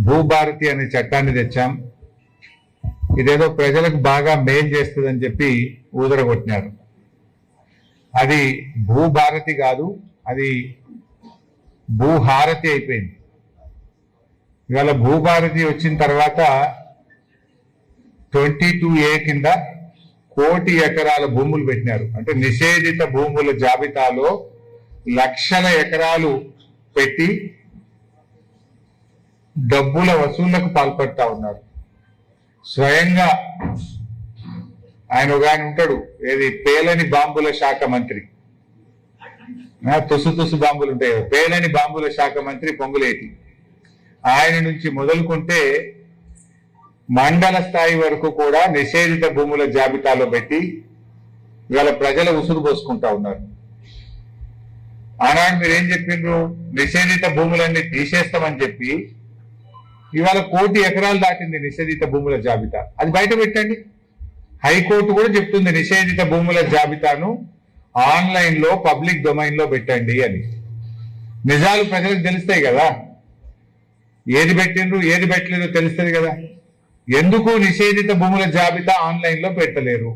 భూభారతి అనే చట్టాన్ని తెచ్చాం. ఇదేదో ప్రజలకు బాగా మేలు చేస్తుందని చెప్పి ఊదరగొట్టినారు. అది భూభారతి కాదు, అది భూహారతి అయిపోయింది. ఇవాళ భూభారతి వచ్చిన తర్వాత 22A కింద 1 కోటి ఎకరాల భూములు పెట్టినారు. అంటే నిషేధిత భూముల జాబితాలో లక్షల ఎకరాలు పెట్టి డబ్బుల వసూళ్లకు పాల్పడతా ఉన్నారు. స్వయంగా ఆయన ఒక ఆయన ఉంటాడు, ఏది పేలని బాంబుల శాఖ మంత్రి, తుసు బాంబులు ఉంటాయి, పేలని బాంబుల శాఖ మంత్రి పొంగులేటి. ఆయన నుంచి మొదలుకుంటే మండల స్థాయి వరకు కూడా నిషేధిత భూముల జాబితాలో పెట్టి ఇవాళ ప్రజల ఉసురు పోసుకుంటా ఉన్నారు. ఆనాడు మీరేం చెప్పిండ్రు? నిషేధిత భూములన్నీ తీసేస్తామని చెప్పి ఇవాళ 1 కోటి ఎకరాలు దాటింది నిషేధిత భూముల జాబితా. అది బయట పెట్టండి. హైకోర్టు కూడా చెప్తుంది నిషేధిత భూముల జాబితాను ఆన్లైన్ లో పబ్లిక్ డొమైన్ లో పెట్టండి అని. నిజాలు ప్రజలకు తెలుస్తాయి కదా, ఏది పెట్టిండ్రు ఏది పెట్టలేదో తెలుస్తుంది కదా. ఎందుకు నిషేధిత భూముల జాబితా ఆన్లైన్ లో పెట్టలేరు?